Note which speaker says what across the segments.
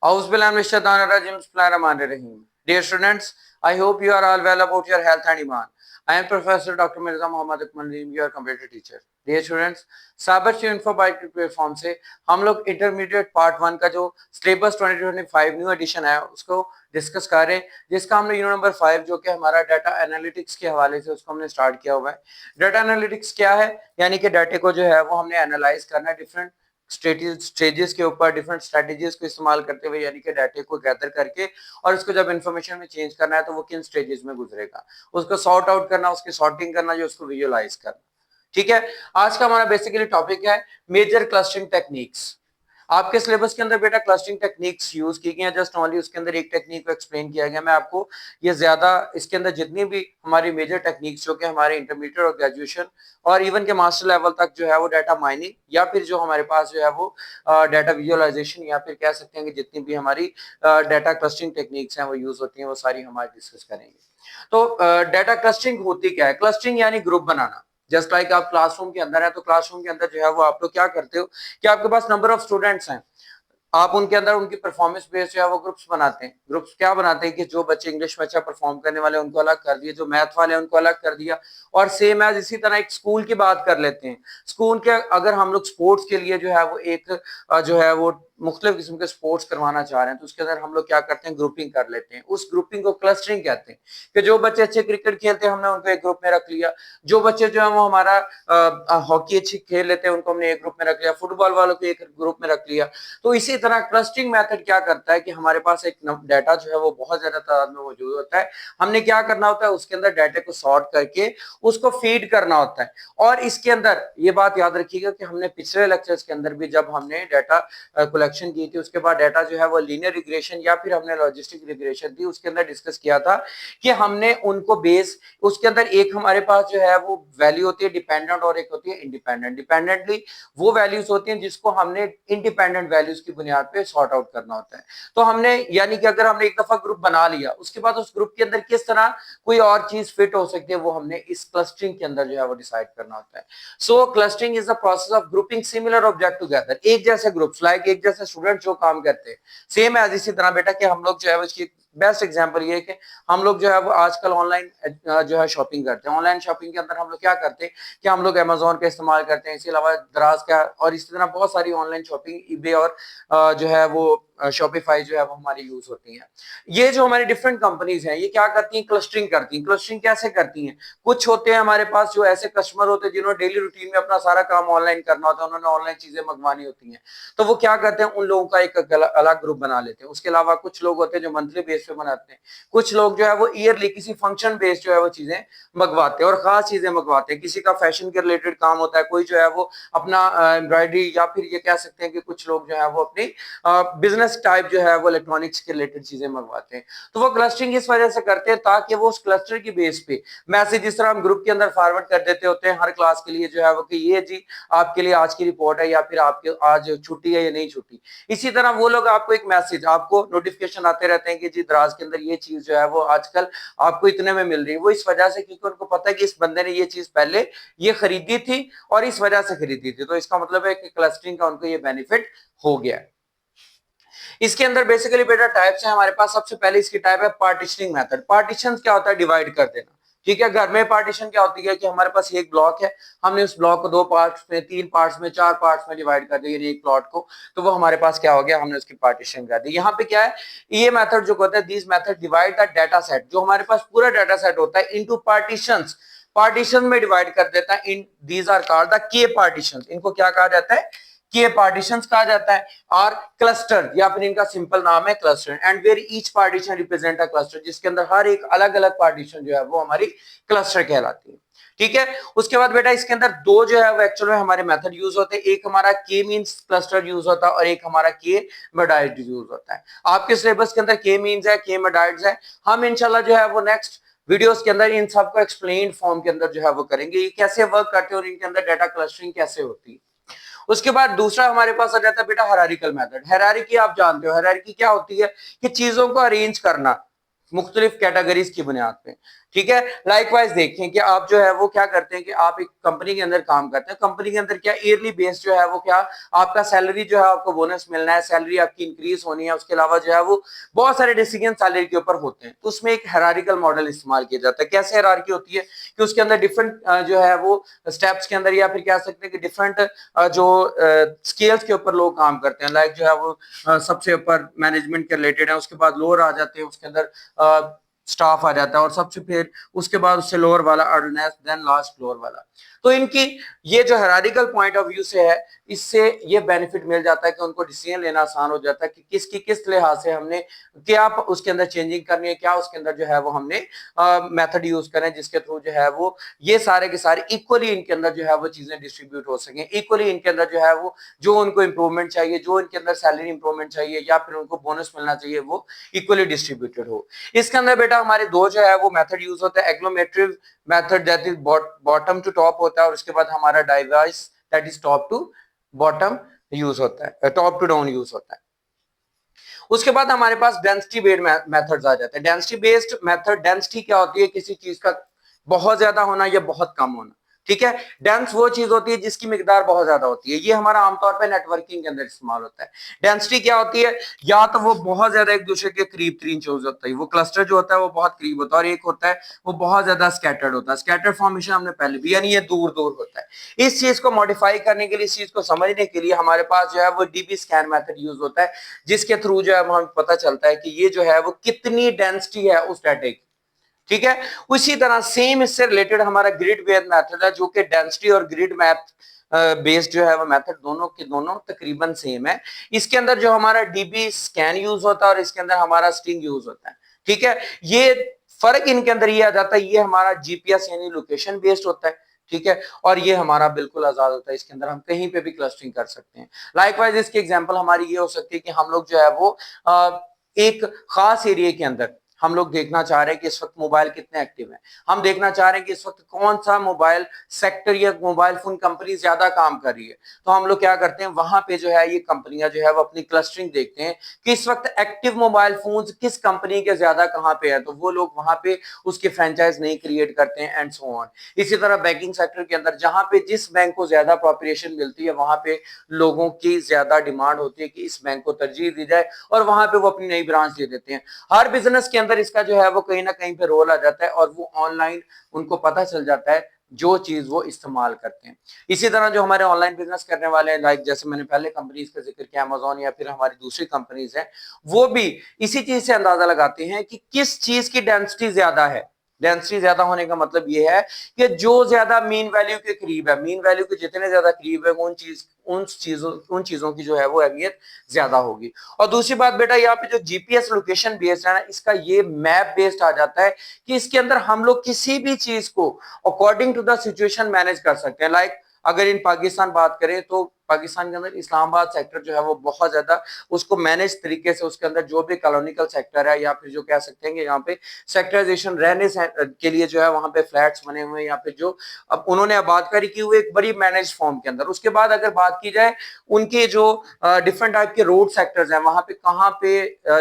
Speaker 1: Bismillahirrahmanirrahim. Dear students, I hope you are all well about your health and iman. I am Professor Dr. Mirza Mohammad Akmal Naeem, your computer teacher. Dear students, साबर info bite platform से हम लोग intermediate part 1 का जो syllabus 2025 new addition है उसको discuss कर रहे हैं, जिसका हमने यूनिट नंबर 5 जो कि हमारा डाटा एनालिटिक्स के हवाले से उसको हमने स्टार्ट किया हुआ है। डाटा एनालिटिक्स क्या है, यानी कि डाटे को जो है वो हमने एनालाइज करना है डिफरेंट स्टेजेस के ऊपर, डिफरेंट स्ट्रेटेजीज को इस्तेमाल करते हुए, यानी कि डाटे को गैदर करके और उसको जब इन्फॉर्मेशन में चेंज करना है तो वो किन स्टेजेस में गुजरेगा, उसको सॉर्ट आउट करना, उसकी सॉर्टिंग करना, जो उसको विजुअलाइज करना। ठीक है, आज का हमारा बेसिकली टॉपिक है मेजर क्लस्टरिंग टेक्निक्स। आपके सिलेबस के अंदर बेटा क्लस्टरिंग टेक्निक्स यूज की गई हैं, जस्ट ओनली उसके अंदर एक टेक्निक को एक्सप्लेन किया गया। मैं आपको ये ज्यादा इसके अंदर जितनी भी हमारी मेजर टेक्निक्स जो कि हमारे इंटरमीडिएट और ग्रेजुएशन और इवन के मास्टर लेवल तक जो है वो डाटा माइनिंग या फिर जो हमारे पास जो है वो डाटा विजुअलाइजेशन या फिर कह सकते हैं कि जितनी भी हमारी डाटा क्लस्टरिंग टेक्निक्स हैं वो यूज होती हैं, वो सारी हम आज डिस्कस करेंगे। तो डाटा क्लस्टरिंग होती क्या है? क्लस्टरिंग यानी ग्रुप बनाना। जस्ट लाइक आप क्लासरूम के अंदर है तो क्लासरूम के अंदर जो है वो आप लोग क्या करते हो कि आपके पास नंबर ऑफ स्टूडेंट्स हैं, आप उनके अंदर उनकी परफॉर्मेंस बेस्ड जो है वो ग्रुप्स बनाते हैं। ग्रुप्स क्या बनाते हैं कि जो बच्चे इंग्लिश में अच्छा परफॉर्म करने वाले उनको अलग कर दिया, जो मैथ वाले उनको अलग कर दिया। और सेम एज इसी तरह एक स्कूल की बात कर लेते हैं। स्कूल के अगर हम लोग स्पोर्ट्स के लिए जो है वो एक जो है वो मुख्तलिफ किस्म के स्पोर्ट्स करवाना चाह रहे हैं तो उसके अंदर हम लोग क्या करते हैं, ग्रुपिंग कर लेते हैं। उस ग्रुपिंग को क्लस्टरिंग कहते हैं कि जो बच्चे अच्छे क्रिकेट खेलते हैं हमने उनको एक ग्रुप में रख लिया, जो बच्चे जो है वो हमारा हॉकी अच्छी खेल लेते हैं उनको हमने एक ग्रुप में रख लिया, फुटबॉल वालों को एक ग्रुप में रख लिया। तो इसी तरह क्लस्टरिंग मेथड क्या करता है कि हमारे पास एक डाटा जो है वो बहुत ज्यादा तादाद में मौजूद होता है। हमने क्या करना होता है, उसके अंदर डाटा को सॉर्ट करके उसको फीड करना होता है। और इसके अंदर ये बात याद रखिएगा कि हमने पिछले लेक्चर्स के अंदर भी जब हमने डाटा कलेक्शन की थी उसके बाद डाटा जो है वो लीनियर रिग्रेशन या फिर हमने लॉजिस्टिक रिग्रेशन थी उसके अंदर डिस्कस किया था कि हमने उनको बेस उसके अंदर एक हमारे पास जो है वो वैल्यू होती है डिपेंडेंट और एक होती है इंडिपेंडेंट। डिपेंडेंटली वो वैल्यूज होती हैं जिसको हमने इंडिपेंडेंट वैल्यूज की बुनियाद पे सॉर्ट आउट करना होता है। तो हमने यानी कि अगर हमने एक दफा ग्रुप बना लिया उसके बाद उस ग्रुप के अंदर किस तरह कोई और चीज फिट हो सकती है वो हमने इस क्लस्टरिंग के अंदर जो है वो डिसाइड करना होता है। So clustering is the process of grouping similar object together. एक जैसे ग्रुप्स लाइक एक जैसे स्टूडेंट जो काम करते हैं सेम एज इसी तरह बेटा कि हम लोग जो है इसकी बेस्ट एग्जांपल ये है कि हम लोग जो है वो आजकल ऑनलाइन जो है शॉपिंग करते हैं। ऑनलाइन शॉपिंग के अंदर हम लोग क्या करते हैं कि हम लोग अमेजोन का इस्तेमाल करते हैं, इसके अलावा दराज का और इसी तरह बहुत सारी ऑनलाइन शॉपिंग ईबे और जो है वो शॉपिफाई जो है वो हमारी यूज होती है। ये जो हमारी डिफरेंट कंपनीज हैं ये क्या करती हैं, क्लस्टरिंग करती हैं। क्लस्टरिंग कैसे करती हैं? कुछ होते हैं हमारे पास जो ऐसे कस्टमर होते हैं जिन्होंने डेली रूटीन में अपना सारा काम ऑनलाइन करना होता है, उन्होंने ऑनलाइन चीजें मंगवानी होती हैं, तो वो क्या करते हैं उन लोगों का एक अलग ग्रुप बना लेते हैं। उसके अलावा कुछ लोग होते हैं जो मंथली बेस पे बनाते हैं, कुछ लोग जो है वो ईयरली किसी फंक्शन बेस्ड जो है वो चीजें मंगवाते हैं और खास चीजें मंगवाते हैं। किसी का फैशन के रिलेटेड काम होता है, कोई जो है वो अपना एम्ब्रॉयडरी या फिर ये कह सकते हैं कि कुछ लोग जो है वो अपनी बिजनेस टाइप जो है वो इलेक्ट्रॉनिक्स के रिलेटेड चीजें मंगवाते हैं। तो वो क्लस्टरिंग इस वजह से करते हैं ताकि वो उस क्लस्टर की बेस पे मैसेज जिस तरह हम ग्रुप के अंदर फॉरवर्ड कर देते होते हैं हर क्लास के लिए जो है वो कि ये जी आपके लिए आज की रिपोर्ट है या फिर आपके आज छुट्टी है या नहीं छुट्टी, इसी तरह वो लोग आपको एक मैसेज आपको नोटिफिकेशन आते रहते हैं कि जी दराज के अंदर ये चीज जो है वो आजकल आपको इतने में मिल रही है। वो इस वजह से क्योंकि उनको पता है कि इस बंदे ने ये चीज पहले ये खरीदी थी और इस वजह से खरीदी थी, तो इसका मतलब है कि क्लस्टरिंग का उनको ये बेनिफिट हो गया। इसके अंदर बेसिकली बेटा टाइप्स है हमारे पास। सबसे पहले इसकी टाइप है पार्टीशनिंग मेथड। पार्टीशन क्या होता है, डिवाइड कर देना। ठीक है, घर में पार्टीशन क्या होती है कि हमारे पास एक ब्लॉक है, हमने उस ब्लॉक को दो पार्ट्स में, तीन पार्ट्स में, चार पार्ट्स में डिवाइड कर दिया एक प्लॉट को, तो वो हमारे पास क्या हो गया, हमने उसकी पार्टीशन कर दी। यहाँ पे क्या है, ये मेथड जो होता है this method divide the data set, जो हमारे पास पूरा डाटा सेट होता है इनटू पार्टीशंस, पार्टीशन में डिवाइड कर देता है। In these are called the K partitions, इनको क्या कहा जाता है, के पार्टीशंस कहा जाता है। और क्लस्टर या फिर इनका सिंपल नाम है cluster, and where each partition represent a cluster, जिसके अंदर हर एक अलग अलग पार्टीशन जो है वो हमारी क्लस्टर कहलाती है। ठीक है, उसके बाद बेटा इसके अंदर दो जो है वो एक्चुअल में हमारे मेथड यूज होते हैं। एक हमारा के मींस क्लस्टर यूज होता है और एक हमारा के मेडाइड यूज होता है। आपके सिलेबस के अंदर के मींस है, के मेडाइड्स है। हम इंशाल्लाह जो है वो नेक्स्ट वीडियोस के अंदर इन सबको एक्सप्लेन फॉर्म के अंदर जो है वो करेंगे, ये कैसे वर्क करते हैं और इनके अंदर डाटा क्लस्टरिंग कैसे होती है। उसके बाद दूसरा हमारे पास आ जाता है बेटा हायरार्किकल मेथड। हायरार्की आप जानते हो, हायरार्की क्या होती है कि चीजों को अरेंज करना। मुख्तलिफ कैटेगरीज की बुनियाद पे। ठीक है, लाइकवाइज देखें कि आप जो है वो क्या करते हैं कि आप एक कंपनी के अंदर काम करते हैं, कंपनी के अंदर क्या ईयरली बेस जो है वो क्या आपका सैलरी जो है आपको बोनस मिलना है, सैलरी आपकी इंक्रीज होनी है, उसके अलावा जो है वो बहुत सारे डिसीजन सैलरी के ऊपर होते हैं। तो उसमें एक हायरार्किकल मॉडल इस्तेमाल किया जाता है। कैसे हायरार्की होती है कि उसके अंदर डिफरेंट जो है वो स्टेप्स के अंदर, या फिर कह सकते हैं कि डिफरेंट जो स्केल्स के ऊपर लोग काम करते हैं। लाइक जो है वो सबसे ऊपर मैनेजमेंट के रिलेटेड है, उसके बाद लोअर आ जाते हैं, उसके अंदर स्टाफ आ जाता है, और सबसे फिर उसके बाद उससे लोअर वाला ऑर्डिनेंस, देन लास्ट लोअर वाला। तो इनकी ये जो हायरार्किकल पॉइंट ऑफ व्यू से है, इससे ये बेनिफिट मिल जाता है कि उनको डिसीजन लेना आसान हो जाता है कि किसकी किस लिहाज से हमने क्या उसके अंदर चेंजिंग करनी है, क्या उसके अंदर जो है वो हमने मेथड यूज करें जिसके थ्रू जो है वो ये सारे के सारे इक्वली इनके अंदर जो है वो चीजें डिस्ट्रीब्यूट हो सकें, इक्वली इनके अंदर जो है वो जो उनको इंप्रूवमेंट चाहिए, जो इनके अंदर सैलरी इंप्रूवमेंट चाहिए या फिर उनको बोनस मिलना चाहिए, वो इक्वली डिस्ट्रीब्यूटेड हो। इसके अंदर बेटा हमारे दो जो है वो मेथड यूज होता है। Agglomerative method that is bottom to top होता है, और उसके बाद हमारा diverse that is top to bottom use होता है, टॉप टू डाउन यूज होता है। उसके बाद हमारे पास डेंसिटी बेस्ड मेथड्स आ जाते हैं। डेंसिटी बेस्ड मेथड, डेंसिटी क्या होती है? किसी चीज का बहुत ज्यादा होना या बहुत कम होना। ठीक है, डेंस वो चीज होती है जिसकी मिकदार बहुत ज्यादा होती है। ये हमारा आमतौर पर नेटवर्किंग के अंदर इस्तेमाल होता है। डेंसिटी क्या होती है? या तो वो बहुत ज्यादा एक दूसरे के करीब तरीन चीज होता है, वो क्लस्टर जो होता है वो बहुत करीब होता है, और एक होता है वो बहुत ज्यादा स्कैटर्ड होता है। स्कैटर्ड फॉर्मेशन हमने पहले भी, यानी ये दूर दूर होता है। इस चीज को मॉडिफाई करने के लिए, इस चीज को समझने के लिए हमारे पास जो है वो डीबी स्कैन मेथड यूज होता है, जिसके थ्रू जो है हमें पता चलता है कि ये जो है वो कितनी डेंसिटी है उस डाटा की। ठीक है, उसी तरह सेम इससे रिलेटेड हमारा ग्रिड बेस्ड मेथड है, जो कि डेंसिटी और ग्रिड मैथ बेस्ड जो है वो मेथड दोनों के दोनों तकरीबन सेम है। इसके अंदर जो हमारा डीबी स्कैन यूज होता है और इसके अंदर हमारा स्टिंग यूज होता है। ठीक है, ये फर्क इनके अंदर ये आ जाता है, ये हमारा जीपीएस यानी लोकेशन बेस्ड होता है। ठीक है, और ये हमारा बिल्कुल आजाद होता है, इसके अंदर हम कहीं पे भी क्लस्टरिंग कर सकते हैं। लाइकवाइज इसकी एग्जांपल हमारी ये हो सकती है कि हम लोग जो है वो एक खास एरिया के अंदर हम लोग देखना चाह रहे हैं कि इस वक्त मोबाइल कितने एक्टिव हैं, हम देखना चाह रहे हैं कि इस वक्त कौन सा मोबाइल सेक्टर या मोबाइल फोन कंपनी ज्यादा काम कर रही है। तो हम लोग क्या करते हैं, वहां पे जो है ये कंपनियां जो है वो अपनी क्लस्टरिंग देखते हैं कि इस वक्त एक्टिव मोबाइल फोन किस कंपनी के ज्यादा कहां पे है, तो वो लोग वहां पे उसके फ्रेंचाइज नहीं क्रिएट करते हैं, एंड सो ऑन। इसी तरह बैंकिंग सेक्टर के अंदर जहां पे जिस बैंक को ज्यादा पॉपुलेशन मिलती है, वहां पे लोगों की ज्यादा डिमांड होती है कि इस बैंक को तरजीह दी जाए, और वहां पे वो अपनी नई ब्रांच दे देते हैं। हर बिजनेस के अंदर इसका जो है वो कहीं ना कहीं पे रोल आ जाता है, और वो ऑनलाइन उनको पता चल जाता है जो चीज वो इस्तेमाल करते हैं। इसी तरह जो हमारे ऑनलाइन बिजनेस करने वाले हैं, लाइक जैसे मैंने पहले कंपनीज का जिक्र किया, अमेजोन या फिर हमारी दूसरी कंपनीज हैं, वो भी इसी चीज से अंदाजा लगाते हैं कि किस चीज की डेंसिटी ज्यादा है। डेंसिटी ज्यादा होने का मतलब ये है कि जो ज्यादा मीन वैल्यू के करीब है, मीन वैल्यू के जितने ज्यादा करीब है, उन चीजों की जो है वो अहमियत ज्यादा होगी। और दूसरी बात बेटा, यहाँ पे जो जीपीएस लोकेशन बेस्ड है ना, इसका ये मैप बेस्ड आ जाता है कि इसके अंदर हम लोग किसी भी चीज को according to the situation manage कर सकते हैं। लाइक अगर इन पाकिस्तान बात करें, तो पाकिस्तान के अंदर इस्लामाबाद सेक्टर जो है वो बहुत ज्यादा उसको मैनेज तरीके से, उसके अंदर जो भी कॉलोनिकल सेक्टर है, या फिर जो कह सकते हैं कि यहाँ पे सेक्टराइजेशन रहने के लिए जो है वहां पे फ्लैट्स बने हुए हैं, या फिर जो अब उन्होंने आबादकारी की हुई एक बड़ी मैनेज फॉर्म के अंदर। उसके बाद अगर बात की जाए उनके जो डिफरेंट टाइप के रोड सेक्टर्स हैं, वहां पे कहाँ पे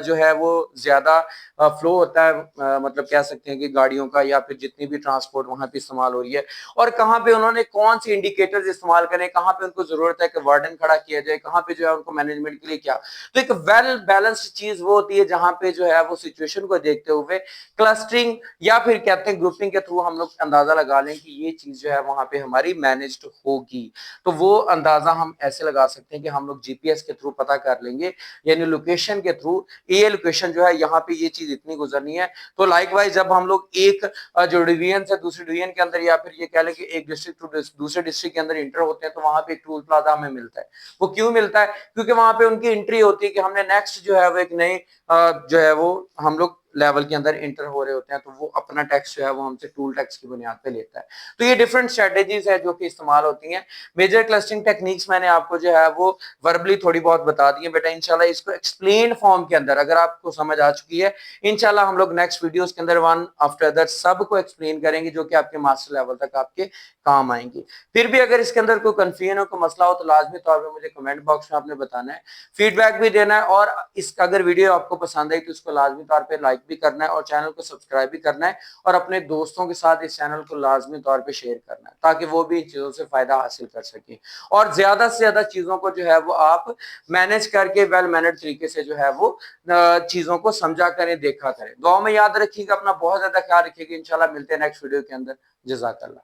Speaker 1: जो है वो ज्यादा फ्लो होता है, मतलब कह सकते हैं कि गाड़ियों का या फिर जितनी भी ट्रांसपोर्ट वहां पे इस्तेमाल हो रही है, और कहाँ पे उन्होंने कौन सी इंडिकेटर्स इस्तेमाल करें, कहाँ पे उनको जरूरत है कि वार्डन खड़ा किया जाए, कहाँ पे जो है उनको मैनेजमेंट के लिए क्या। तो एक वेल बैलेंस्ड चीज वो होती है जहां पे जो है वो सिचुएशन को देखते हुए क्लस्टरिंग या फिर कहते हैं ग्रुपिंग के थ्रू हम लोग अंदाजा लगा लें कि ये चीज जो है वहां पे हमारी मैनेज्ड होगी। तो वो अंदाजा हम ऐसे लगा सकते हैं कि हम लोग जीपीएस के थ्रू पता कर लेंगे, यानी लोकेशन के थ्रू, ये लोकेशन जो है यहाँ पे ये चीज इतनी गुजरनी है। तो लाइकवाइज जब हम लोग एक जो डिवीजन से दूसरे डिवीजन के अंदर, या फिर ये कह लें कि एक डिस्ट्रिक्ट टू दूसरे डिस्ट्रिक्ट के अंदर इंटर होते हैं, तो वहां पे एक टूल प्लाजा हमें मिलता है। वो क्यों मिलता है? क्योंकि वहां पे उनकी एंट्री होती है कि हमने नेक्स्ट जो है वो एक नई जो है वो हम लोग लेवल के अंदर इंटर हो रहे होते हैं, तो वो अपना टैक्स जो है वो हमसे टूल टैक्स की बुनियाद पे लेता है। तो ये डिफरेंट स्ट्रेटेजीज है जो कि इस्तेमाल होती हैं। मेजर क्लस्टरिंग टेक्निक्स मैंने आपको जो है वो वर्बली थोड़ी बहुत बता दी है बेटा। इंशाल्लाह इसको एक्सप्लेन फॉर्म के अंदर अगर आपको समझ आ चुकी है, इंशाल्लाह हम लोग नेक्स्ट वीडियोस के अंदर वन आफ्टर अदर सबको एक्सप्लेन करेंगे, जो कि आपके मास्टर लेवल तक आपके काम आएंगी। फिर भी अगर इसके अंदर कोई कंफ्यूजन हो, कोई मसला हो, तो लाजमी तौर पर मुझे कमेंट बॉक्स में आपने बताना है, फीडबैक भी देना है, और इस अगर वीडियो आपको पसंद आई तो इसको लाजमी तौर पे लाइक भी करना है और चैनल को सब्सक्राइब भी करना है और अपने दोस्तों के साथ इस चैनल को लाजमी तौर पे शेयर करना है ताकि वो भी इन चीज़ों से फ़ायदा हासिल कर सकें और ज़्यादा से ज़्यादा चीज़ों को जो है वो आप मैनेज करके वेल मैनेज तरीके से जो है वो चीज़ों को समझा करें, देखा करें। दुआ में याद रखिएगा, अपना बहुत ज़्यादा ख्याल रखिएगा। इंशाल्लाह मिलते हैं नेक्स्ट वीडियो के अंदर। जज़ाकल्लाह।